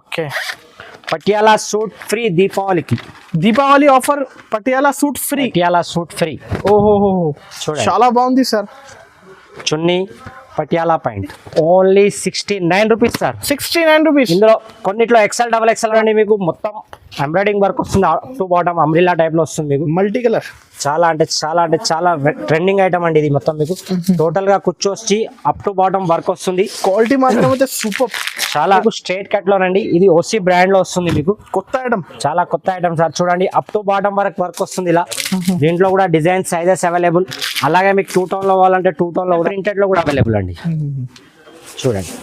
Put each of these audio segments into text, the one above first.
Okay, Patiala suit free దీపావళికి. Deepavali offer Patiala suit free. Patiala suit free. ఓహోహో, చూడండి. చాలా బాగుంది sir. Chunni Patiala pant only 69 rupees sir. 69 rupees. ఇందులో కొన్నిట్లో ఎక్సెల్ డబల్ ఎక్సెల్ అండి, మీకు మొత్తం ఎంబ్రాయిడింగ్ వర్క్ వస్తుంది, up to bottom umbrella type లో వస్తుంది మీకు. Multi colour. చాలా అంటే చాలా ట్రెండింగ్ ఐటమ్ అండి ఇది. మొత్తం మీకు టోటల్ గా కుచ్చు వచ్చి అప్ టు బాటమ్ వర్క్ వస్తుంది. క్వాలిటీ మాత్రం అయితే సూపర్. చాలా స్ట్రైట్ కట్ లోనండి, ఇది ఓసీ బ్రాండ్ లో వస్తుంది మీకు. కొత్త ఐటమ్, చాలా కొత్త ఐటమ్ సార్. చూడండి అప్ టు బాటమ్ వర్క్ వస్తుంది ఇలా. దీంట్లో కూడా డిజైన్ సైజెస్ అవైలబుల్. అలాగే మీకు 2 టోన్ లో కావాలంటే 2 టోన్ లో, ప్రింటెడ్ లో కూడా అవైలబుల్ అండి. చూడండి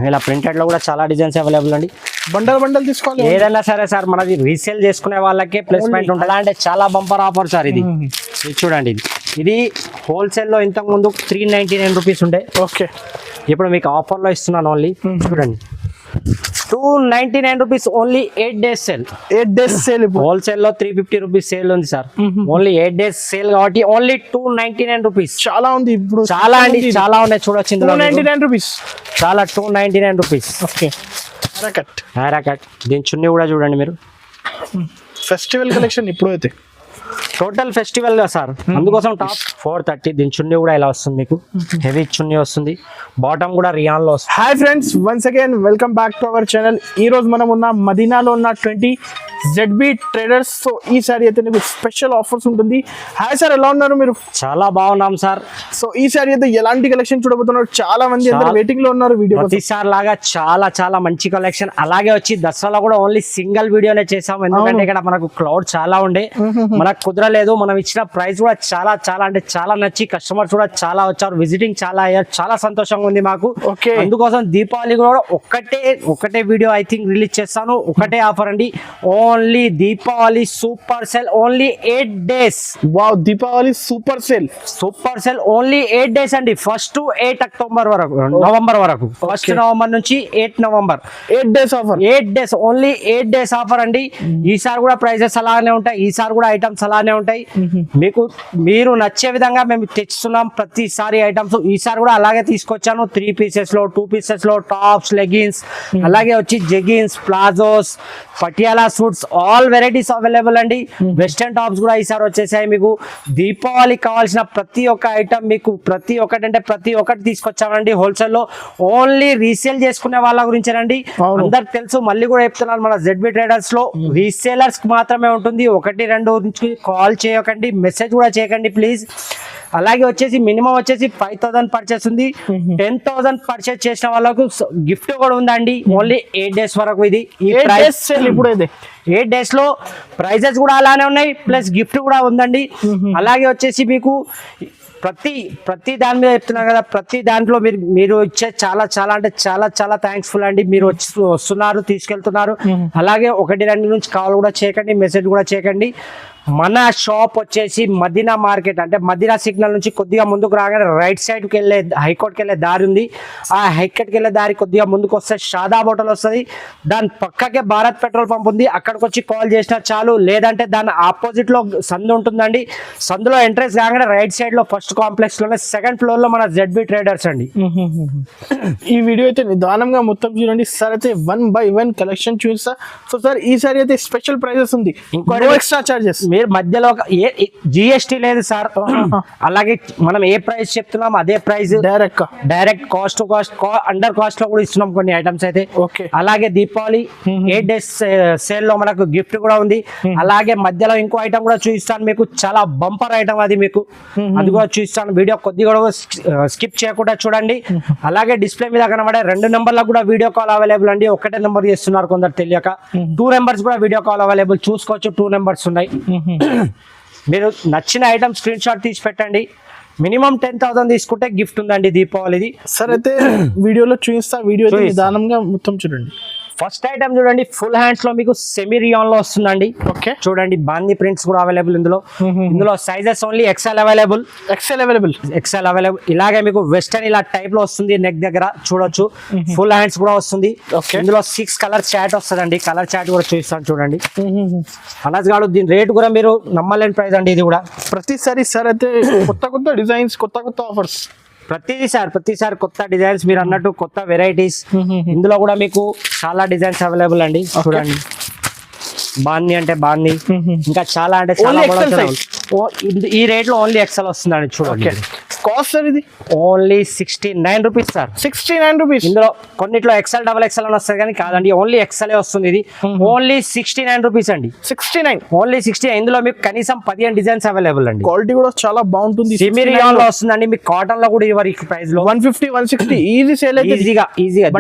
ఇలా ప్రింటెడ్ లో కూడా చాలా డిజైన్స్ అవైలబుల్ అండి. బండల్ తీసుకోవాలి ఏదైనా సరే సార్, మనది రీసేల్ చేసుకునే వాళ్ళకే ప్లేస్మెంట్ ఉంటుంది. అంటే చాలా బంపర్ ఆఫర్ సార్ ఇది. చూడండి ఇది హోల్సేల్ లో ఇంతకు ముందు 399 రూపీస్ ఉండే. ఓకే, ఇప్పుడు మీకు ఆఫర్ లో ఇస్తున్నాను ఓన్లీ. చూడండి 299 rupees only 8 days sale. 8 days sale. Wholesale లో 350 రూపీస్ సేల్ ఉంది సార్. ఓన్లీ 8 days సేల్ కాబట్టి ఓన్లీ 299 రూపీస్. చాలా ఉంది ఇప్పుడు. చాలా అండి, చాలా ఉన్నాయి చూడొచ్చు ఇందులో. 299 రూపీస్. చాలా 299 రూపీస్. Okay, హైరా cut. దీని చున్నీ కూడా చూడండి మీరు. ఫెస్టివల్ కలెక్షన్ ఇప్పుడు అయితే టోటల్ ఫెస్టివల్ గా సార్, అందుకోసం టాప్ 430. దీని చున్నీ కూడా ఇలా వస్తుంది మీకు, హెవీ చున్నీ వస్తుంది. బాటమ్ కూడా రియాన్ లో వస్తుంది. Hi friends, once again welcome back to our channel. ఈ రోజు మనం ఉన్న మదీనాలో ఉన్న 20 ZB ట్రేడర్స్. సో ఈ సారీ అయితే మీకు స్పెషల్ ఆఫర్స్ ఉంటుంది. హాయ్ సార్, ఎలా ఉన్నారు మీరు? చాలా బాగున్నాం సార్. సో ఈ సారీ అయితే ఎలాంటి కలెక్షన్ చూడబోతున్నారు? చాలా మంది అందరూ వెయిటింగ్ లో ఉన్నారు వీడియో. ప్రతిసారి లాగా చాలా మంచి కలెక్షన్. అలాగే వచ్చి దసరాలో కూడా ఓన్లీ సింగిల్ వీడియోనే చేసాం, ఎందుకంటే ఇక్కడ మనకు క్లౌడ్ చాలా ఉండే, మనకు కుదరలేదు. మనం ఇచ్చిన ప్రైస్ కూడా చాలా నచ్చి కస్టమర్స్ కూడా చాలా వచ్చారు, విజిటింగ్ చాలా అయ్యారు. చాలా సంతోషంగా ఉంది మాకు. ఓకే, అందుకోసం దీపావళి కూడా ఒకటే వీడియో ఐ థింక్ రిలీజ్ చేస్తాను. ఒకటే ఆఫర్ అండి, only Deepavali super sale only 8 days. Wow, Deepavali super sale only 8 days అండి. 1st to 8 అక్టోబర్ వరకు, నవంబర్ వరకు. 1st నవంబర్ నుంచి 8 November. 8 days offer. 8 days only 8 days offer అండి. ఈసారి కూడా ప్రైజెస్ అలానే ఉంటాయి, ఈసారి కూడా ఐటమ్స్ అలానే ఉంటాయి. మీరు నచ్చే విధంగా మేము తెచ్చుతున్నాం ప్రతిసారి ఐటమ్స్. ఈసారి కూడా అలాగే తీసుకొచ్చాను. 3 pieces లో, 2 pieces లో టాప్స్, లెగిన్స్, అలాగే వచ్చి jeggings, palazzos, Patiala suits, all varieties available అండి. వెస్టర్న్ టాప్స్ కూడా ఈసారి వచ్చేసాయి మీకు. దీపావళికి కావాల్సిన ప్రతి ఒక్క ఐటమ్ మీకు ప్రతి ఒక్కటి తీసుకొచ్చామండి హోల్సేల్ లో. ఓన్లీ రీసేల్ చేసుకునే వాళ్ళ గురించేనండి. అందరికి తెలుసు, మళ్ళీ కూడా చెప్తున్నాను, మన ZB ట్రేడర్స్ లో రీసేలర్స్ మాత్రమే ఉంటుంది. 1-2 నుంచి కాల్ చేయకండి, మెసేజ్ కూడా చేయకండి ప్లీజ్. అలాగే వచ్చేసి మినిమం వచ్చేసి 5,000 పర్చేస్ ఉంది. 10,000 పర్చేస్ చేసిన వాళ్ళకు గిఫ్ట్ కూడా ఉందండి. ఓన్లీ 8 days వరకు ఇది. ఈ ప్రైస్ ఇప్పుడు 8 days లో ప్రైజెస్ కూడా అలానే ఉన్నాయి, ప్లస్ గిఫ్ట్ కూడా ఉందండి. అలాగే వచ్చేసి మీకు ప్రతి దాని మీద చెప్తున్నా కదా, ప్రతి దాంట్లో మీరు ఇచ్చే చాలా థ్యాంక్స్ఫుల్ అండి. మీరు వస్తున్నారు, తీసుకెళ్తున్నారు. అలాగే 1-2 నుంచి కాల్ కూడా చేయకండి, మెసేజ్ కూడా చేయకండి. మన షాప్ వచ్చేసి మదీనా మార్కెట్, అంటే మదీనా సిగ్నల్ నుంచి కొద్దిగా ముందుకు రాగానే రైట్ సైడ్కి వెళ్ళే హైకోర్టుకి వెళ్ళే దారి ఉంది. ఆ హైకోర్టుకి వెళ్ళే దారి కొద్దిగా ముందుకు వస్తే షాదాబ్ హోటల్ వస్తుంది. దాని పక్కకే భారత్ పెట్రోల్ పంప్ ఉంది, అక్కడికి వచ్చి కాల్ చేసినా చాలు. లేదంటే దాని ఆపోజిట్ లో సందు ఉంటుందండి. సందులో ఎంట్రెన్స్ కాగానే రైట్ సైడ్ లో ఫస్ట్ కాంప్లెక్స్ లోనే 2nd floor లో మన ZB ట్రేడర్స్ అండి. ఈ వీడియో అయితే నిదానంగా మొత్తం చూడండి సార్. అయితే 1 by 1 కలెక్షన్ చూస్తా. సో సార్ ఈసారి అయితే స్పెషల్ ప్రైజెస్ ఉంది, ఇంకో ఎక్స్ట్రా చార్జెస్. మీరు మధ్యలో GST లేదు సార్. అలాగే మనం ఏ ప్రైస్ చెప్తున్నాం అదే price, direct cost under cost లో కూడా ఇస్తున్నాం కొన్ని ఐటమ్స్ అయితే. అలాగే దీపావళి 8 days సేల్ లో మనకు గిఫ్ట్ కూడా ఉంది. అలాగే మధ్యలో ఇంకో ఐటమ్ కూడా చూపిస్తాను మీకు, చాలా బంపర్ ఐటమ్ అది మీకు, అది కూడా చూపిస్తాను. వీడియో కొద్దిగా స్కిప్ చేయకుండా చూడండి. అలాగే డిస్ప్లే మీద కనబడే 2 నెంబర్లకు కూడా వీడియో కాల్ అవైలబుల్ అండి. ఒకటే నెంబర్ చేస్తున్నారు కొందరు తెలియక. 2 numbers కూడా వీడియో కాల్ అవైలబుల్, చూసుకోవచ్చు. 2 numbers ఉన్నాయి. మీరు నచ్చిన ఐటమ్ స్క్రీన్ షాట్ తీసి పెట్టండి. మినిమం 10,000 తీసుకుంటే గిఫ్ట్ ఉందండి దీపావళిది. సరే అయితే వీడియోలో చూపిస్తా, వీడియో నిదానంగా మొత్తం చూడండి. ఫస్ట్ ఐటమ్ చూడండి, ఫుల్ హ్యాండ్స్ లో మీకు సెమీ రియాన్ లో వస్తుందండి. ఓకే, చూడండి బాందీ ప్రింట్స్ కూడా అవైలబుల్ ఇందులో సైజెస్ ఓన్లీ ఎక్సెల్ అవైలబుల్. ఇలాగే మీకు వెస్టర్న్ ఇలా టైప్ లో వస్తుంది, నెక్ దగ్గర చూడొచ్చు. ఫుల్ హ్యాండ్స్ కూడా వస్తుంది. ఇందులో 6 కలర్ చాట్ వస్తుందండి. కలర్ చాట్ కూడా చూపిస్తాను చూడండి. అనస్ గాడు దీని రేట్ కూడా మీరు నమ్మలేని ప్రైస్ అండి. ఇది కూడా ప్రతిసారి సార్ అయితే కొత్త డిజైన్స్, కొత్త ఆఫర్స్. ప్రతిసారి కొత్త డిజైన్స్ మీరు అన్నట్టు కొత్త వెరైటీస్. ఇందులో కూడా మీకు చాలా డిజైన్స్ అవైలబుల్ అండి. చూడండి బాంది అంటే బాంది, ఇంకా చాలా అంటే చాలా ఈ రేట్ లో ఓన్లీ ఎక్సెల్ వస్తుందండి. చూడండి కాస్ట్ సార్ ఇది ఓన్లీ 69 రూపీస్ సార్. 69 రూపీస్. ఇందులో కొన్నిట్లో ఎక్సెల్ డబల్ ఎక్సెల్ అని వస్తుంది కానీ కాదండి, ఓన్లీ ఎక్సెల్ వస్తుంది. ఇది ఓన్లీ 69 రూపీస్ అండి. 69 ఓన్లీ 69. ఇందులో మీకు కనీసం 15 డిజైన్స్ అవైలబుల్ అండి. క్వాలిటీ కూడా చాలా బాగుంటుంది. సిమిరియాన్ లో వస్తుందండి. మీకు కాటన్ లో కూడా ఇవ్వరు ఈ ప్రైస్ లో. 150 160 ఈజీ సేల్ అయితే ఈజీగా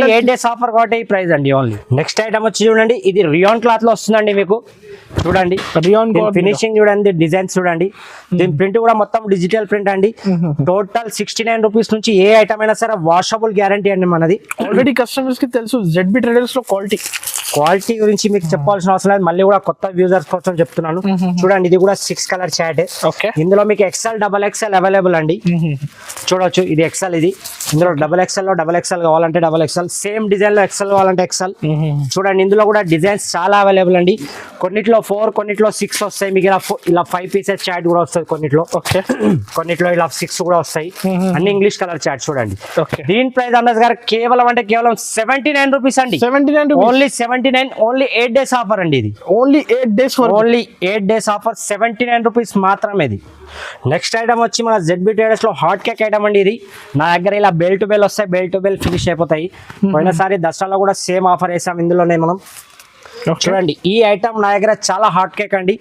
8 డేస్ ఆఫర్ కాబట్టి ఈ ప్రైస్ అండి ఓన్లీ. నెక్స్ట్ ఐటమ్ వచ్చి చూడండి, ఇది రియాన్ క్లాత్ లో వస్తుందండి మీకు. చూడండి రియాన్ ఫినిషింగ్ చూడండి, డిజైన్స్ చూడండి. దీని ప్రింట్ కూడా మొత్తం డిజిటల్ ప్రింట్ అండి. టోటల్ 69 రూపీస్ నుంచి ఏ ఐటమ్ అయినా సరే వాషబుల్ గ్యారంటీ అండి మనది. ఆల్రెడీ కస్టమర్స్ కి తెలుసు ZB ట్రేడర్స్ లో క్వాలిటీ గురించి మీకు చెప్పాల్సిన అవసరం లేదు. మళ్ళీ కూడా కొత్త యూజర్స్ కోసం చెప్తున్నాను. చూడండి ఇది కూడా 6 కలర్ చాట్. ఇందులో మీకు ఎక్సెల్ డబల్ ఎక్సెల్ అవైలబుల్ అండి. చూడొచ్చు ఇది ఎక్సెల్. ఇది ఇందులో డబల్ ఎక్సెల్ లో డబల్ ఎక్సెల్ కావాలంటే డబల్ ఎక్సెల్, సేమ్ డిజైన్ లో ఎక్సెల్ కావాలంటే ఎక్సెల్. చూడండి ఇందులో కూడా డిజైన్స్ చాలా అవైలబుల్ అండి. కొన్నిట్లో 4 కొన్నిట్లో 6 వస్తాయి. మీకు ఇలా 5 పీసెస్ చాట్ కూడా వస్తుంది కొన్నిట్లో. కొన్నిట్లో ఇలా 6 కూడా వస్తాయి. అన్ని ఇంగ్లీష్ కలర్ చాట్. చూడండి దీని ప్రైస్ అన్నది గారు కేవలం 79 రూపీస్ అండి. 79 ఓన్లీ 79. ఓన్లీ 8 డేస్ ఆఫర్ అండి. ఇది ఓన్లీ 8 డేస్ ఆఫర్ 79 రూపీస్ మాత్రమే. ఇది నెక్స్ట్ ఐటమ్ వచ్చి మన ZB ట్రేడర్స్ లో హాట్ కేక్ ఐటమ్ అండి. ఇది నా దగ్గర ఇలా బెల్ టు బెల్ వస్తాయి, బెల్ టు బెల్ ఫినిష్ అయిపోతాయి. పోయినసారి దసరాలో కూడా సేమ్ ఆఫర్ వేసాం ఇందులోనే మనం. చూడండి ఈ ఐటమ్ నా దగ్గర చాలా హాట్ కేక్ అండి.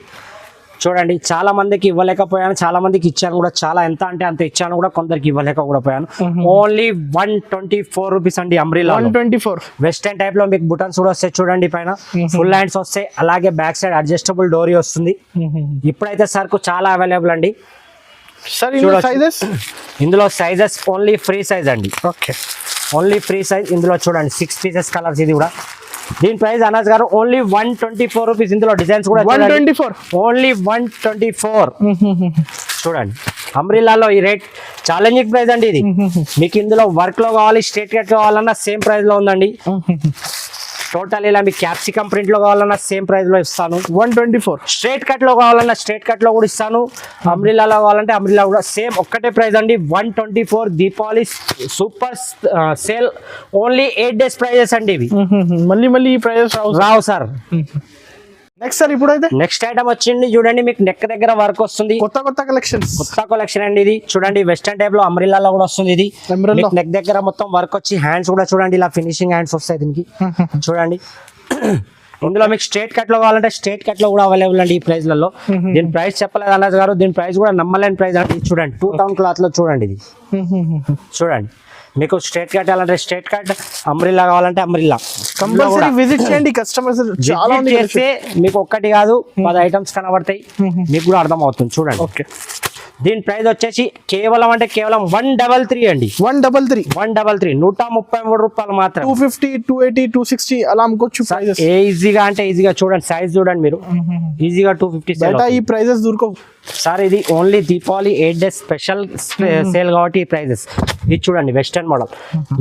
చూడండి చాలా మందికి ఇవ్వలేకపోయాను, చాలా మందికి ఇచ్చాను కూడా. చాలా ఎంత అంటే అంత ఇచ్చాను కూడా, కొందరికి ఇవ్వలేక కూడా పోయాను. ఓన్లీ 124 రూపీస్ అండి. అంబ్రెల్లా 124 వెస్టర్న్ టైప్ లో మీకు బటన్స్ కూడా వస్తాయి. చూడండి పైన ఫుల్ హ్యాండ్స్ వస్తాయి, అలాగే బ్యాక్ సైడ్ అడ్జస్టబుల్ డోరీ వస్తుంది. ఇప్పుడైతే సరుకు చాలా అవైలబుల్ అండి. ఇందులో సైజెస్ ఓన్లీ ఫ్రీ సైజ్ అండి. Only free size. ఇందులో చూడండి 6 పీసెస్ కలర్స్. ఇది కూడా దీని ప్రైస్ అనాజ్ గారు ఓన్లీ 124 రూపీస్. ఇందులో డిజైన్స్ కూడా 124 ఓన్లీ 124. చూడండి అంబ్రెల్లాలో ఈ రేట్ ఛాలెంజింగ్ ప్రైస్ అండి. ఇది మీకు ఇందులో వర్క్ లో కావాలి, స్ట్రేట్ కట్ కావాలన్నా సేమ్ ప్రైస్ లో ఉందండి. టోటల్ ఇలా మీకు క్యాప్సికమ్ ప్రింట్ లో కావాలన్నా సేమ్ ప్రైస్ లో ఇస్తాను. 124. స్ట్రేట్ కట్ లో కావాలన్నా స్ట్రేట్ కట్ లో కూడా ఇస్తాను. అంబ్రెల్లాలో కావాలంటే అంబ్రెల్లా కూడా సేమ్ ఒక్కటే ప్రైస్ అండి. 124. Deepavali super sale. Only 8 days prizes అండి ఇవి. మళ్ళీ ఈ ప్రైజెస్ రావు సార్. నెక్స్ట్ సార్ ఇప్పుడైతే నెక్స్ట్ ఐటమ్ వచ్చింది చూడండి, మీకు నెక్ దగ్గర వర్క్ వస్తుంది. కొత్త కలెక్షన్ అండి. ఇది చూడండి వెస్టర్న్ టైప్ లో అంబ్రెల్లాలో కూడా వస్తుంది. ఇది నెక్ దగ్గర మొత్తం వర్క్ వచ్చి హ్యాండ్స్ కూడా చూడండి ఇలా ఫినిషింగ్ హ్యాండ్స్ వస్తాయి దీనికి. చూడండి ఇందులో మీకు స్ట్రేట్ కట్ లో కావాలంటే స్ట్రేట్ కట్ లో కూడా అవైలబుల్ అండి ఈ ప్రైస్ లలో. దీని ప్రైస్ చెప్పలేదు అన్నది గారు, దీని ప్రైస్ కూడా నమ్మలేని ప్రైస్ అండి. చూడండి 2 టౌన్ క్లాత్ లో చూడండి. ఇది చూడండి మీకు స్ట్రేట్ కట్ కావాలంటే స్ట్రేట్ కట్, అంబ్రెల్లా కావాలంటే అంబ్రెల్లా. కంపల్సరీ విజిట్ చేయండి. కస్టమర్స్ చాలా చేస్తే మీకు ఒక్కటి కాదు 10 ఐటమ్స్ కనబడతాయి, మీకు కూడా అర్థం అవుతుంది. చూడండి దీని ప్రైస్ వచ్చేసి కేవలం 133 అండి. 133 133 రూపాయలు మాత్రం. 250 280 260 అలా అమ్ముకోవచ్చు. ఈజీగా అంటే ఈజీగా. చూడండి సైజ్ చూడండి మీరు, ఈజీగా 250. ఈ ప్రైజెస్ దొరకవు సార్. ఇది only Deepavali 8 days special sale కాబట్టి ఈ ప్రైజెస్. ఇది చూడండి వెస్టర్న్ మోడల్.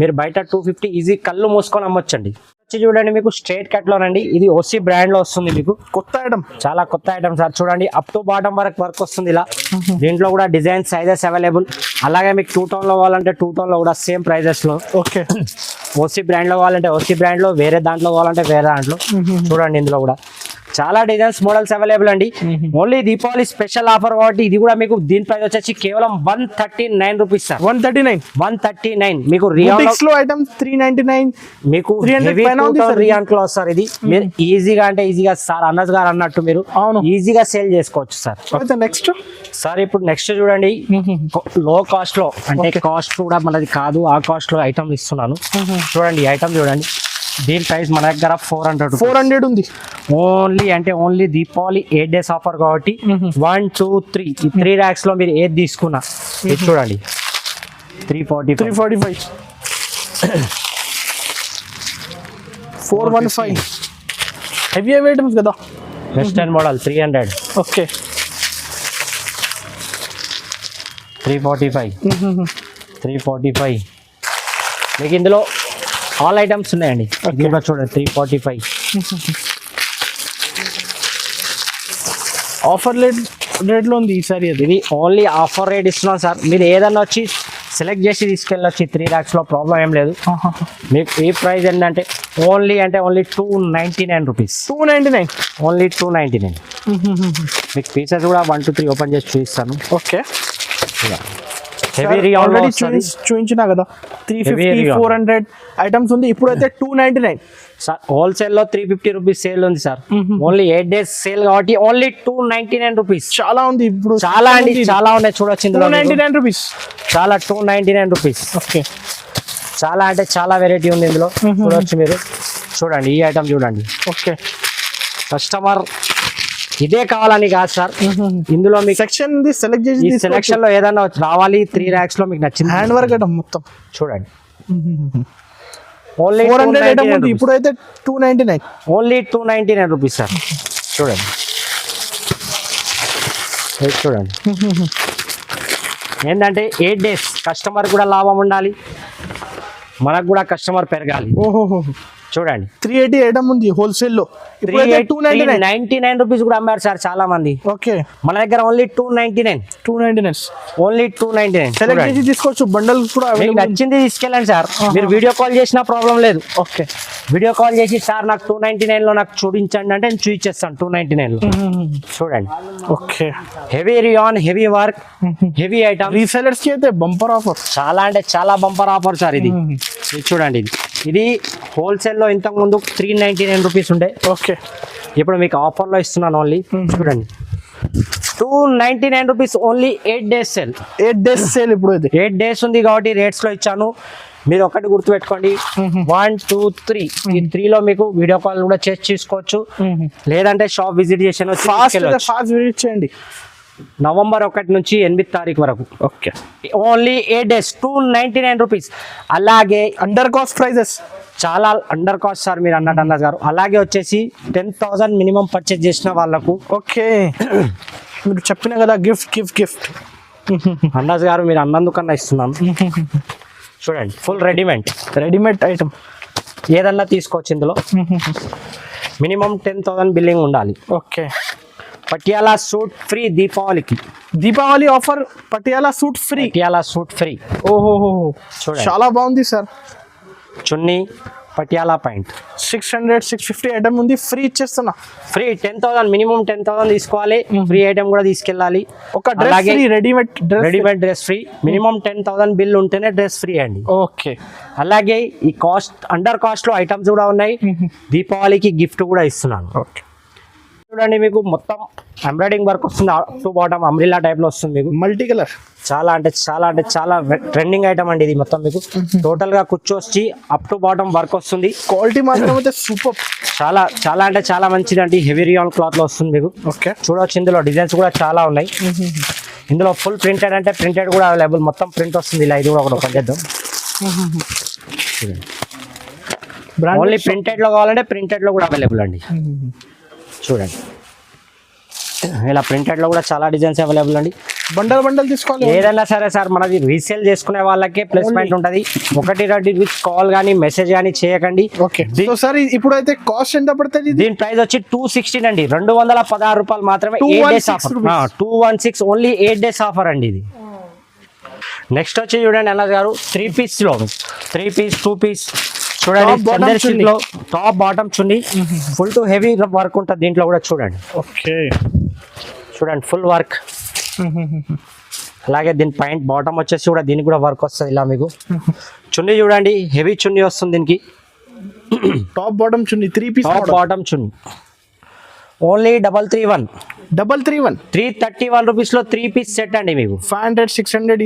మీరు బయట 250 ఈజీ కళ్ళు మూసుకొని అమ్మొచ్చండి. చూడండి మీకు స్ట్రేట్ కట్ లోనండి. ఇది ఓసీ బ్రాండ్ లో వస్తుంది. మీకు కొత్త ఐటమ్, చాలా కొత్త ఐటమ్ సార్. చూడండి అప్ టు బాటమ్ వరకు వర్క్ వస్తుంది ఇలా. దీంట్లో కూడా డిజైన్ సైజెస్ అవైలబుల్. అలాగే మీకు 2 టౌన్ లో కావాలంటే 2 టౌన్ లో కూడా సేమ్ ప్రైజెస్ లో. ఓసీ బ్రాండ్ లో కావాలంటే ఓసీ బ్రాండ్ లో, వేరే దాంట్లో కావాలంటే వేరే దాంట్లో. చూడండి ఇందులో కూడా చాలా డిజైన్స్ మోడల్స్ అవైలబుల్ అండి. ఓన్లీ దీపావళి స్పెషల్ ఆఫర్ కాబట్టి ఇది కూడా మీకు దీని ప్రైస్ వచ్చేసి కేవలం 139 రూపీస్ సార్. 139. మీకు రియాన్ లో ఐటమ్ 399. మీకు రియాన్ క్లాత్ సార్. ఇది మీరు ఈజీగా అంటే ఈజీగా సార్ అన్నజ్ గారు అన్నట్టు మీరు ఈజీగా సేల్ చేసుకోవచ్చు సార్. నెక్స్ట్ సార్ ఇప్పుడు నెక్స్ట్ చూడండి లో కాస్ట్ లో, అంటే కాస్ట్ కూడా మనది కాదు, ఆ కాస్ట్ లో ఐటమ్ ఇస్తున్నాను. చూడండి ఈ ఐటమ్ చూడండి. దీని ప్రైస్ మన దగ్గర 400 ఉంది. ఓన్లీ దీపావళి 8 డేస్ ఆఫర్ కాబట్టి 1 2 3 ఈ 3 ర్యాక్స్ లో మీరు ఏది తీసుకున్నా ఇది చూడండి 345 415 హెవీ ఐటమ్స్ కదా. Western model 300. 345 మీకు ఇందులో ఆల్ ఐటమ్స్ ఉన్నాయండి. చూడండి 345. ఆఫర్ రేట్ లో ఉంది ఈసారి. ఇది ఓన్లీ ఆఫర్ రేట్ ఇస్తున్నాం సార్. మీరు ఏదన్నా వచ్చి సెలెక్ట్ చేసి తీసుకెళ్ళొచ్చు 3 lakhs లో, ప్రాబ్లం ఏం లేదు. మీకు ఈ ప్రైస్ ఏంటంటే ఓన్లీ 299 రూపీస్. 299. ఓన్లీ 299. మీకు పీసెస్ కూడా 1 2 3 ఓపెన్ చేసి చూపిస్తాను. ఓకే, హెవీ రియాన్ ఆల్రెడీ చూపించినా కదా. 350 400 ఐటమ్స్ ఉంది. ఇప్పుడైతే 299. సార్ హోల్సేల్లో 350 రూపీస్ సేల్ ఉంది సార్. ఓన్లీ 8 days సేల్ కాబట్టి ఓన్లీ 299 రూపీస్. చాలా ఉంది ఇప్పుడు, చాలా అండి, చాలా ఉన్నాయి చూడొచ్చు ఇందులో. 299 రూపీస్. చాలా 299 రూపీస్. ఓకే, చాలా అంటే చాలా వెరైటీ ఉంది ఇందులో. చూడొచ్చు మీరు. చూడండి ఈ ఐటమ్ చూడండి. ఓకే, కస్టమర్ ఇదే కావాలని కాదు సార్, ఇందులో మీకు సెక్షన్ సెలెక్ట్ చేసి ఈ సెలెక్షన్ లో ఏదైనా రావాలి 3 lakhs లో మీకు నచ్చింది హ్యాండ్ వర్క్ ఐటమ్ మొత్తం చూడండి. ఓన్లీ 400 ఐటమ్ ఉంది, ఇప్పుడైతే 299. Only 299 rupees sir. చూడండి ఇది చూడండి. ఏంటంటే 8 days కస్టమర్ కూడా లాభం ఉండాలి, మనకు కూడా కస్టమర్ పెరగాలి. ఓహో, చూడండి 380 ఐటమ్ ఉంది హోల్సేల్ లో, ఇప్పుడైతే 299. 99 రూపీస్ కూడా అమ్మారు సార్ చాలా మంది. ఓకే, మన దగ్గర ఓన్లీ 299. ఓన్లీ 299. సెలెక్ట్ చేసి తీసుకోవచ్చు. బండల్ కూడా మీకు available ఉంది. నచ్చింది తీసుకెళ్ళండి సార్. మీరు వీడియో కాల్ చేసినా ప్రాబ్లం లేదు. ఓకే, వీడియో కాల్ చేసి సార్ నాకు 299 లో నాకు చూపించండి అంటే నేను చూపించేస్తాను 299 లో. చూడండి okay, heavy rayon, heavy work, heavy item. Resellers కి అయితే బంపర్ ఆఫర్. చాలా అంటే చాలా బంపర్ ఆఫర్ సార్ ఇది. ఇది చూడండి, ఇది హోల్సేల్లో ఇంతకు ముందు 399 రూపీస్ ఉండే. ఓకే, ఇప్పుడు మీకు ఆఫర్లో ఇస్తున్నాను ఓన్లీ. చూడండి 299 rupees only 8 days sale. 8 days sale ఇప్పుడు అయితే. 8 days ఉంది కాబట్టి రేట్స్ లో ఇచ్చాను. మీరు ఒకటి గుర్తుపెట్టుకోండి, 1 2 3 ఈ 3 లో మీకు వీడియో కాల్ కూడా చేసి చూసుకోవచ్చు, లేదంటే షాప్ విజిట్ చేసి ఫాస్ట్ విజిట్ చేయండి. నవంబర్ 1 నుంచి 8 తారీఖు వరకు. Okay, only 8 days 299 rupees. అలాగే అండర్ కాస్ట్ ప్రైజెస్, చాలా అండర్ కాస్ట్ సార్ మీరు అన్నట్టు గారు. అలాగే వచ్చేసి 10,000 మినిమం పర్చేజ్ చేసిన వాళ్ళకు. ఓకే, మీరు చెప్పిన కదా గిఫ్ట్ అన్నాజ్ గారు మీరు అన్నందుకన్నా ఇస్తున్నాను. చూడండి ఫుల్ రెడీమేడ్ ఐటమ్ ఏదన్నా తీసుకోవచ్చు ఇందులో. మినిమం 10,000 బిల్లింగ్ ఉండాలి. Okay, Patiala suit free Deepavali offer. Patiala suit free. ఓహో, చూడండి చాలా బాగుంది sir. Chunni Patiala point 600 650 item ఉంది, ఫ్రీ ఇచ్చేస్తున్నా. ఫ్రీ 10,000 మినిమం 10,000 తీసుకోవాలి. ఫ్రీ ఐటమ్ కూడా తీసుకెళ్ళాలి. ఒక dress free, readymade dress free. Minimum 10,000 bill ఉంటేనే డ్రెస్ ఫ్రీ అండి. ఓకే, అలాగే ఈ కాస్ట్ అండర్ కాస్ట్ లో ఐటమ్స్ కూడా ఉన్నాయి. దీపావళికి గిఫ్ట్ కూడా ఇస్తున్నాను. ఓకే, చూడండి మీకు మొత్తం ఎంబ్రాయిడింగ్ వర్క్ వస్తుంది. Up to bottom umbrella type లో వస్తుంది మీకు. Multi colour. చాలా ట్రెండింగ్ ఐటమ్ అండి ఇది. మొత్తం మీకు టోటల్ గా కూర్చొచ్చి అప్ టు బాటమ్ వర్క్ వస్తుంది. క్వాలిటీ మాత్రం అయితే సూపర్. చాలా మంచిది అండి. హెవీ రియాన్ క్లాత్ లో వస్తుంది మీకు. ఓకే, చూడవచ్చు ఇందులో డిజైన్స్ కూడా చాలా ఉన్నాయి. ఇందులో ఫుల్ ప్రింటెడ్ అంటే ప్రింటెడ్ కూడా అవైలబుల్. మొత్తం ప్రింట్ వస్తుంది ఇలా. ఇది కూడా ఒకటి ఓపెన్ చేద్దాం. ఓన్లీ ప్రింటెడ్ లో కావాలంటే ప్రింటెడ్ లో కూడా అవైలబుల్ అండి. చూడండి ఇలా ప్రింటెడ్ లో కూడా చాలా డిజైన్స్ అవైలబుల్ అండి. బండల్ తీసుకోవాలి. ఏదైనా సరే సార్ మనది రీసేల్ చేసుకునే వాళ్ళకే ప్లేస్మెంట్ ఉంటుంది. 1 2 కాల్ కానీ మెసేజ్ కానీ చేయకండి. ఓకే, సో సార్ ఇప్పుడైతే కాస్ట్ ఎంత పడుతుంది? దీని ప్రైస్ వచ్చి 216 అండి. 216 రూపాయలు మాత్రమే. 8 days offer. 216 only 8 days offer అండి ఇది. నెక్స్ట్ వచ్చి చూడండి అన్న గారు 3 piece లో 3 piece 2 piece చూడండి. చందర్ సిల్క్ లో top bottom chunni, full to heavy work ఉంటుంది దీంట్లో కూడా. చూడండి ఓకే, చూడండి ఫుల్ వర్క్. అలాగే దీని పాయింట్ బాటమ్ వచ్చేసి కూడా దీనికి కూడా వర్క్ వస్తుంది ఇలా మీకు. చున్నీ చూడండి హెవీ చున్నీ వస్తుంది దీనికి. టాప్ బాటమ్ చున్నీ 3 piece. టాప్ బాటమ్ చున్నీ ఓన్లీ 331. 331 రూపీస్ లో 3 piece సెట్ అండి మీకు. 500 600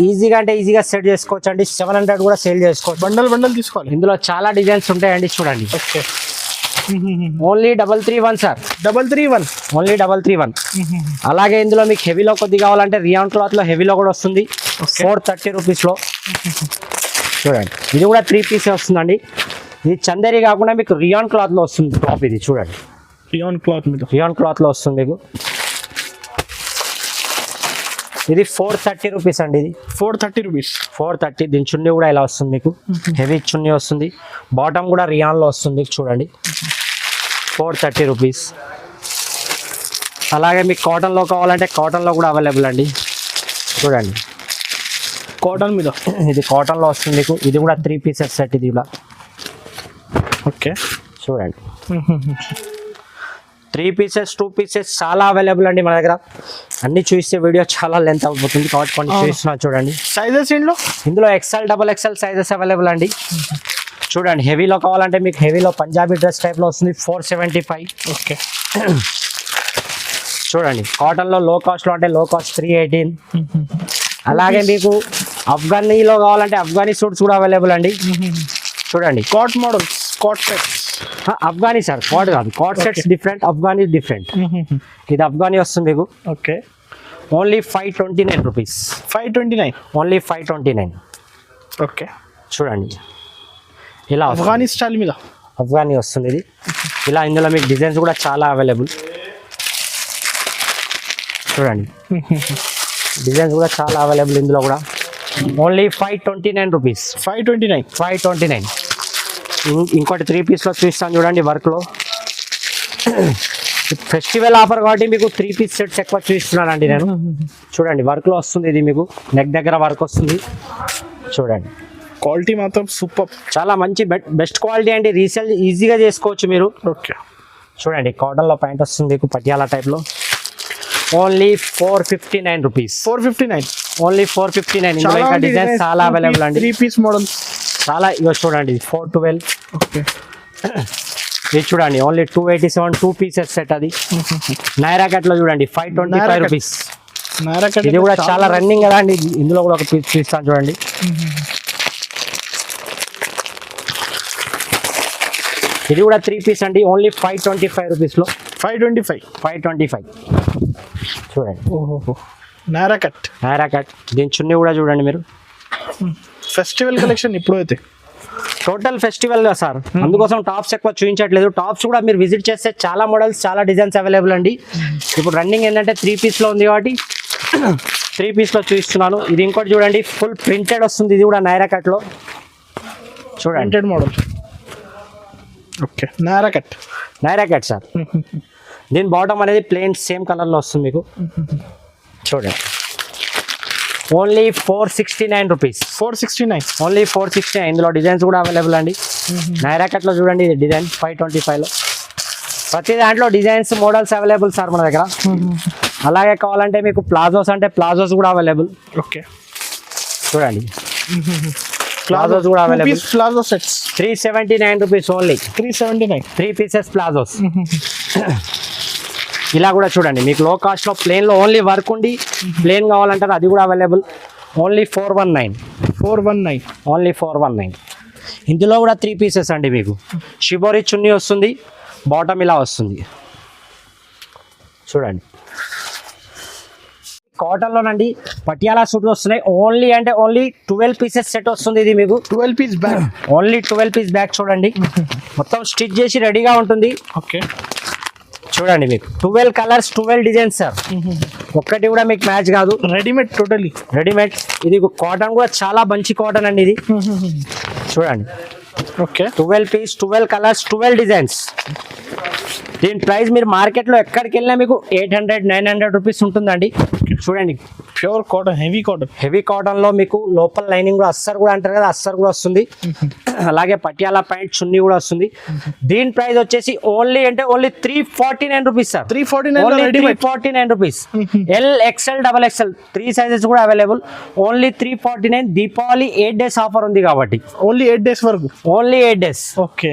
ఈజీగా అంటే ఈజీగా సెట్ చేసుకోవచ్చు అండి. 700 కూడా సేల్ చేసుకోవచ్చు. బండల్ తీసుకోవాలి. ఇందులో చాలా డిజైన్స్ ఉంటాయండి చూడండి. Okay, only 331 sir. 331 ఓన్లీ 331. అలాగే ఇందులో మీకు హెవీలో కొద్ది కావాలంటే రియాన్ క్లాత్ లో హెవీలో కూడా వస్తుంది. 430 రూపీస్ లో చూడండి. ఇది కూడా 3 piece వస్తుందండి. ఇది చందేరి కాకుండా మీకు రియాన్ క్లాత్ లో వస్తుంది టాప్. ఇది చూడండి రియాన్ క్లాత్ లో వస్తుంది మీకు. ఇది 430 రూపీస్ అండి. ఇది 430. దీని చున్నీ కూడా ఇలా వస్తుంది మీకు. హెవీ చున్నీ వస్తుంది. బాటమ్ కూడా రియాన్ లో వస్తుంది మీకు. చూడండి 430 రూపీస్. అలాగే మీకు కాటన్ లో కావాలంటే కాటన్ లో కూడా అవైలబుల్ అండి. చూడండి కాటన్ మీద. ఇది కాటన్ లో వస్తుంది మీకు. ఇది కూడా 3 పీసెస్ సెట్. ఇది కూడా ఓకే చూడండి 3 పీసెస్ 2 పీసెస్ చాలా అవైలబుల్ అండి మన దగ్గర. అన్ని చూస్తే వీడియో చాలా లెంత్ అయిపోతుంది కాబట్టి కొన్ని చూస్తున్నాను చూడండి. సైజెస్ ఇందులో XL XXL సైజెస్ అవైలబుల్ అండి. చూడండి హెవీలో కావాలంటే మీకు హెవీలో పంజాబీ డ్రెస్ టైప్లో వస్తుంది 475. ఓకే చూడండి కాటన్లో లో కాస్ట్లో అంటే లో కాస్ట్ 318. అలాగే మీకు అఫ్ఘానీలో కావాలంటే అఫ్ఘానీ సూట్స్ కూడా అవైలబుల్ అండి. చూడండి కాట్ మోడల్స్, కాట్ సెట్స్. అఫ్ఘానీ సార్, కాట్ కాదు. కాట్ సెట్స్ డిఫరెంట్, అఫ్ఘానీ డిఫరెంట్. ఇది అఫ్ఘానీ వస్తుంది మీకు. Okay only 529 rupees. 529. Only 529. Okay చూడండి ఇలా అఫ్ఘానీ స్టైల్ మీద అఫ్ఘానీ వస్తుంది ఇది. ఇలా ఇందులో మీకు డిజైన్స్ కూడా చాలా అవైలబుల్. చూడండి డిజైన్స్ కూడా చాలా అవైలబుల్ ఇందులో కూడా. Only 529 rupees. 529. ఇంకోటి 3 పీస్లో చూస్తాను చూడండి వర్క్లో. ఫెస్టివల్ ఆఫర్ కాబట్టి మీకు 3 పీస్ సెట్స్ ఎక్కువ చూస్తున్నానండి నేను. చూడండి వర్క్లో వస్తుంది ఇది మీకు. నెక్ దగ్గర వర్క్ వస్తుంది. చూడండి క్వాలిటీ మాత్రం సూపర్. చాలా మంచి బెస్ట్ క్వాలిటీ అండి. రీసేల్ ఈజీగా చేసుకోవచ్చు మీరు. ఓకే చూడండి కాటన్లో ప్యాంట్ వస్తుంది మీకు పటియాలా టైప్లో. Only 459 rupees. 459. ఓన్లీ 459. ఇందులో ఇంకా డిజైన్స్ చాలా అవైలబుల్ అండి. 3 పీస్ మోడల్స్ చాలా. ఇవి చూడండి 412. ఓకే ఇది చూడండి ఓన్లీ 287 2 పీసెస్ సెట్. అది నైరా కట్లో చూడండి 525 రూపీస్. ఇది కూడా చాలా రన్నింగ్ కదా అండి. ఇందులో కూడా ఒక పీస్ చూస్తాను చూడండి. ఇది కూడా 3 పీస్ అండి. ఓన్లీ 525 రూపీస్లో. 525 చూడండి. ఓహో నైరా కట్. దీని చున్నీ కూడా చూడండి మీరు. ఫెస్టివల్ కలెక్షన్ ఇప్పుడు అయితే టోటల్ ఫెస్టివల్ గా సార్, అందుకోసం టాప్స్ ఎక్కువ చూపించట్లేదు. టాప్స్ కూడా మీరు విజిట్ చేస్తే చాలా మోడల్స్ చాలా డిజైన్స్ అవైలబుల్ అండి. ఇప్పుడు రన్నింగ్ ఏంటంటే 3 పీస్లో ఉంది కాబట్టి 3 పీస్లో చూపిస్తున్నాను. ఇది ఇంకోటి చూడండి ఫుల్ ప్రింటెడ్ వస్తుంది. ఇది కూడా నైరా కట్లో చూడండి. Printed model. Okay Naira cut sir. దీని బాటమ్ అనేది ప్లెయిన్ సేమ్ కలర్లో వస్తుంది మీకు. చూడండి ఓన్లీ 469 రూపీస్. 469. ఓన్లీ 469. ఇందులో డిజైన్స్ కూడా అవైలబుల్ అండి. నైరా కట్లో చూడండి ఇది డిజైన్ 525లో. ప్రతి దాంట్లో డిజైన్స్ మోడల్స్ అవైలబుల్ సార్ మన దగ్గర. అలాగే కావాలంటే మీకు ప్లాజోస్ అంటే ప్లాజోస్ కూడా అవైలబుల్. ఓకే చూడండి ప్లాజోస్ కూడా available. Palazzo sets 379 rupees only. 379. 3 pieces palazzos. ఇలా కూడా చూడండి మీకు లో కాస్ట్లో ప్లేన్లో ఓన్లీ వర్క్ ఉండి ప్లేన్ కావాలంటారు అది కూడా అవైలబుల్. ఓన్లీ 419. ఓన్లీ 419. ఇందులో కూడా 3 పీసెస్ అండి మీకు. షిబోరి చున్నీ వస్తుంది, బాటమ్ ఇలా వస్తుంది చూడండి. కాటన్లోనండి పటియాలా సూట్ వస్తున్నాయి. ఓన్లీ అంటే ఓన్లీ 12 పీసెస్ సెట్ వస్తుంది. ఇది మీకు 12 piece bag. Only 12 piece bag చూడండి. మొత్తం స్టిచ్ చేసి రెడీగా ఉంటుంది. ఓకే చూడండి మీకు 12 కలర్స్ 12 డిజైన్స్ సార్. ఒక్కటి కూడా మీకు మ్యాచ్ కాదు. Readymade totally readymade. ఇది కాటన్ కూడా చాలా మంచి కాటన్ అండి ఇది. చూడండి ఓకే 12 పీస్ 12 కలర్స్ 12 డిజైన్స్. దీని ప్రైస్ మీరు మార్కెట్లో ఎక్కడికి వెళ్ళినా మీకు 800-900 రూపీస్ ఉంటుందండి. చూడండి ప్యూర్ కాటన్, హెవీ కాటన్లో మీకు లోపల లైనింగ్ కూడా అస్సర్ కూడా అంటారు కదా, అస్సర్ కూడా వస్తుంది. అలాగే పటియాలా ప్యాంట్ చున్నీ కూడా వస్తుంది. దీని ప్రైస్ వచ్చేసి ఓన్లీ అంటే only 349 rupees sir. 349 rupees. L XL XXL 3 sizes కూడా available. Only 349. Deepavali 8 days offer ఉంది కాబట్టి ఓన్లీ 8 days వరకు. Only 8 days. ఓకే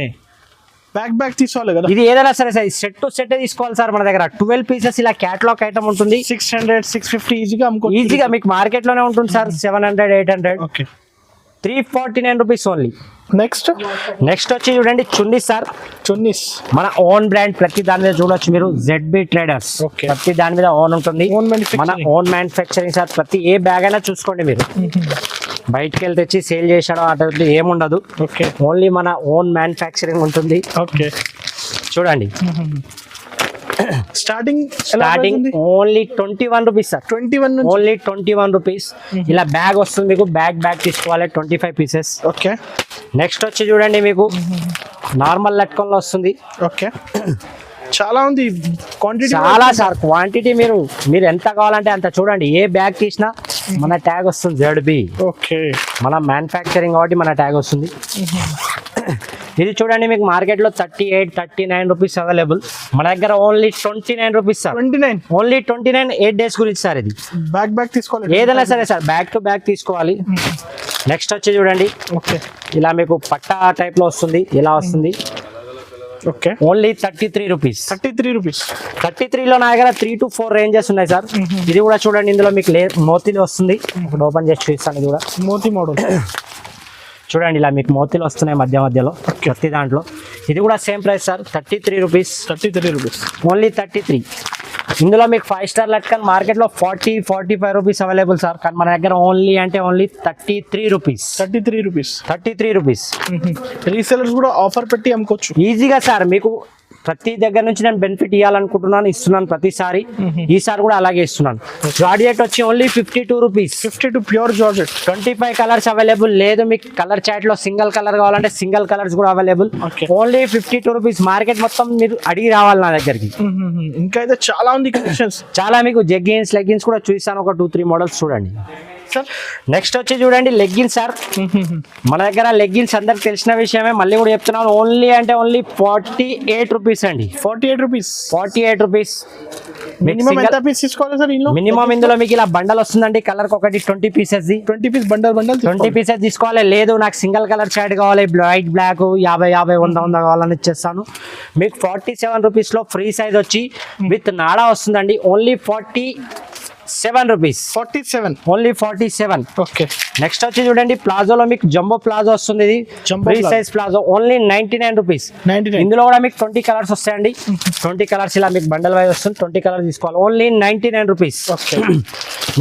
బ్యాక్ తీసుకోవాలి కదా. ఇది ఏదైనా సరే సార్ సెట్ టు సెట్ తీసుకోవాలి సార్. మన దగ్గర 12 పీసెస్ ఇలా క్యాటలాగ్ ఐటమ్ ఉంటుంది. 600-650 ఈజీగా మీకు మార్కెట్ లోనే ఉంటుంది sir. 700-800. Okay 349 rupees only. Next వచ్చి చూడండి చున్నీస్ సార్. చున్నీస్ మన ఓన్ బ్రాండ్. ప్రతి దాని మీద చూడొచ్చు మీరు ZB ట్రేడర్స్. ప్రతి దాని మీద ఓన్ ఉంటుంది. మన ఓన్ మ్యానుఫ్యాక్చరింగ్ సార్. ప్రతి ఏ బ్యాగ్ అయినా చూసుకోండి మీరు. బయటకి వెళ్ళి తెచ్చి సేల్ చేసడం అటు ఏముండదు. ఓకే ఓన్లీ మన ఓన్ మ్యానుఫ్యాక్చరింగ్ ఉంటుంది. ఓకే చూడండి starting only 21 rupees sir. 21. Only 21 rupees. ఇలా బ్యాగ్ వస్తుంది మీకు. బ్యాగ్ తీసుకోవాలి 25 పీసెస్. ఓకే నెక్స్ట్ వచ్చి చూడండి మీకు నార్మల్ లట్కన్లో వస్తుంది. ఓకే చాలా ఉంది క్వాంటిటీ. చాలా సార్ క్వాంటిటీ. మీరు ఎంత కావాలంటే అంత చూడండి. ఏ బ్యాగ్ తీసినా మన ట్యాగ్ వస్తుంది ZB. ఓకే. మన మ్యానుఫ్యాక్చరింగ్ కాబట్టి మన ట్యాగ్ వస్తుంది. ఇది చూడండి మీకు మార్కెట్లో 38, 39 రూపీస్ అవైలబుల్. మన దగ్గర only 29 rupees sir. 29 only 29 8 days గురించి సార్. ఇది బ్యాక్ తీసుకోవాలి, ఏదైనా సరే సార్, బ్యాక్ టు బ్యాక్ తీసుకోవాలి. నెక్స్ట్ వచ్చి చూడండి, ఓకే, ఇలా మీకు పట్టా టైప్ లో వస్తుంది, ఇలా వస్తుంది. Okay, only 33 rupees. 33 రూపీస్. 33లో నా దగ్గర 3 to 4 రేంజెస్ ఉన్నాయి సార్. ఇది కూడా చూడండి, ఇందులో మీకు మోతీలు వస్తుంది. ఇప్పుడు ఓపెన్ చేసి చూపిస్తాను. ఇది కూడా మోతీ మోడల్ చూడండి, ఇలా మీకు మోతీలు వస్తున్నాయి మధ్యలో ప్రతి దాంట్లో. ఇది కూడా same price sir, 33 rupees. 33 rupees, only 33. ఇందులో మీకు 5 స్టార్ లట్కన్ మార్కెట్లో 40-45 రూపీస్ అవైలబుల్ సార్. కానీ మన దగ్గర only 33 rupees. 33 rupees. 33 rupees. Resellers కూడా ఆఫర్ పెట్టి అమ్ముకోవచ్చు ఈజీగా సార్. మీకు ప్రతి దగ్గర నుంచి నేను బెనిఫిట్ ఇవ్వాలనుకుంటున్నాను, ఇస్తున్నాను ప్రతిసారి. ఈసారి కూడా అలాగే ఇస్తున్నాను. జార్జెట్ వచ్చి only 52 rupees. 52 pure georgette. 25 colours available. లేదు మీకు కలర్ చాట్ లో సింగిల్ కలర్ కావాలంటే సింగిల్ కలర్స్ కూడా అవైలబుల్. Only 52 rupees. మార్కెట్ మొత్తం మీరు అడిగి రావాలి నా దగ్గరికి. ఇంకా అయితే చాలా ఉంది కలెక్షన్స్. చాలా మీకు జెగ్గిన్స్ లెగ్గిన్స్ కూడా చూసాను, ఒక 2-3 మోడల్స్ చూడండి సార్. నెక్స్ట్ వచ్చి చూడండి లెగ్గిన్స్ సార్. మన దగ్గర లెగ్గిన్స్ అందరికి తెలిసిన విషయమే, మళ్ళీ కూడా చెప్తున్నాను. ఓన్లీ 48 రూపీస్ అండి. 48 రూపీస్. 48 రూపీస్. మినిమం ఎంత పీస్ తీసుకోవాలి సార్? మినిమం ఇందులో మీకు ఇలా బండల్ వస్తుందండి, కలర్ ఒకటి 20 పీసెస్. 20 పీస్ బండల్ 20 పీసెస్ తీసుకోవాలి. లేదు నాకు సింగిల్ కలర్ షర్ట్ కావాలి, వైట్ బ్లాక్ 50, 100 కావాలని ఇచ్చేస్తాను మీకు. 47 రూపీస్ లో ఫ్రీ సైజ్ వచ్చి విత్ నాడా వస్తుందండి. Only 47 rupees. 47, only 47. Okay. Next వచ్చి చూడండి ప్లాజోలో మీకు జంబో ప్లాజో వస్తుంది. ఇది free size palazzo, only 99 rupees. 99. ఇందులో కూడా మీకు 20 కలర్స్ వస్తాయండి. 20 కలర్స్ ఇలా మీకు బండల్ వైజ్ వస్తుంది. 20 కలర్స్ తీసుకోవాలి. Only 99 rupees. ఓకే.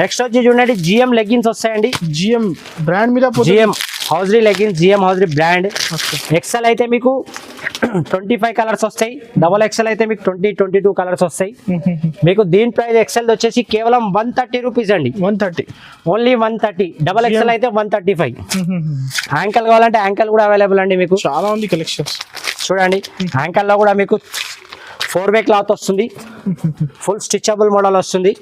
నెక్స్ట్ వచ్చి చూడండి GM లెగ్గిన్స్ వస్తాయండి. GM బ్రాండ్ మీద GM hosiery leggings, GM hosiery brand. XL అయితే మీకు 25 కలర్స్ వస్తాయి. XXL అయితే మీకు 22 కలర్స్ వస్తాయి. మీకు దీని ప్రైస్ XL వచ్చేసి కేవలం 130 రూపీస్ అండి. 130, ఓన్లీ 130. XXL అయితే 135. యాంకల్ కావాలంటే యాంకల్ కూడా అవైలబుల్ అండి మీకు. చాలా ఉంది కలెక్షన్స్ చూడండి. యాంకల్లో కూడా మీకు 4-way క్లాత్ వస్తుంది, ఫుల్ స్టిచబుల్ మోడల్ వస్తుంది,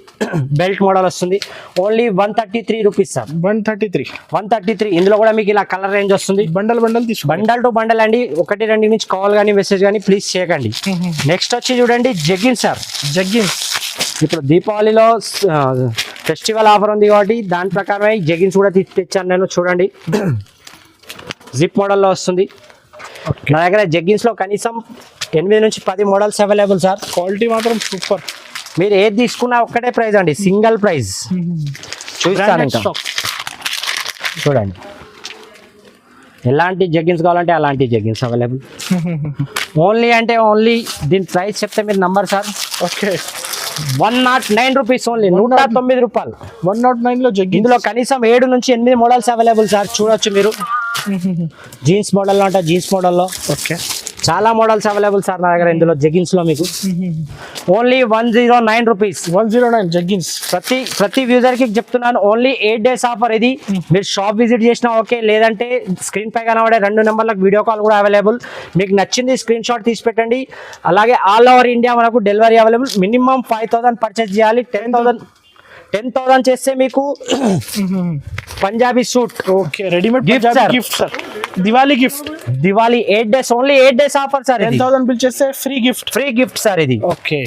బెల్ట్ మోడల్ వస్తుంది. Only 133 rupees sir. 133. ఇందులో కూడా మీకు ఇలా కలర్ రేంజ్ వస్తుంది. బండల్ తీసుకో, బండల్ టు బండల్ అండి. 1-2 నుంచి కాల్ కానీ మెసేజ్ కానీ ప్లీజ్ చేయకండి. నెక్స్ట్ వచ్చి చూడండి జగ్గిన్స్ సార్. జగ్గిన్స్ ఇప్పుడు దీపావళిలో ఫెస్టివల్ ఆఫర్ ఉంది కాబట్టి దాని ప్రకారమే జగ్గిన్స్ కూడా తెచ్చాను నేను. చూడండి జిప్ మోడల్లో వస్తుంది. నా దగ్గర జగ్గిన్స్ లో కనీసం 8 నుంచి 10 మోడల్స్ అవైలబుల్ సార్. క్వాలిటీ మాత్రం సూపర్. మీరు ఏది తీసుకున్నా ఒక్కటే ప్రైస్ అండి, సింగిల్ ప్రైస్. చూస్తాను ఇంకా చూడండి. ఎలాంటి జగ్గిన్స్ కావాలంటే అలాంటి జగ్గిన్స్ అవైలబుల్. ఓన్లీ దీని ప్రైస్ చెప్తే మీరు number sir. Okay. 109 rupees. Only 109 రూపాయలు. 109 లో జగ్గిన్స్. ఇందులో కనీసం 7 నుంచి 8 మోడల్స్ అవైలబుల్ సార్. చూడొచ్చు మీరు. జీన్స్ మోడల్లో అంటే జీన్స్ మోడల్లో ఓకే, చాలా మోడల్స్ అవైలబుల్ సార్ నా దగ్గర. ఇందులో జగ్గిన్స్ లో మీకు ఓన్లీ 109 రూపీస్. 109 జగ్గిన్స్. ప్రతి వ్యూజర్ కి చెప్తున్నాను, ఓన్లీ 8 డేస్ ఆఫర్ ఇది. మీరు షాప్ విజిట్ చేసినా ఓకే, లేదంటే స్క్రీన్ పై కనబడే 2 నెంబర్లకు వీడియో కాల్ కూడా అవైలబుల్. మీకు నచ్చింది స్క్రీన్ షాట్ తీసి పెట్టండి. అలాగే ఆల్ ఓవర్ ఇండియా మనకు డెలివరీ అవైలబుల్. మినిమం 5,000 పర్చేస్ చేయాలి. 10,000 చేస్తే మీకు Punjabi suit. Okay, readymade gift sir. Diwali 8 days, only 8 days offer sir. 10,000 bill చేస్తే ఫ్రీ గిఫ్ట్ సార్ ఇది. ఓకే.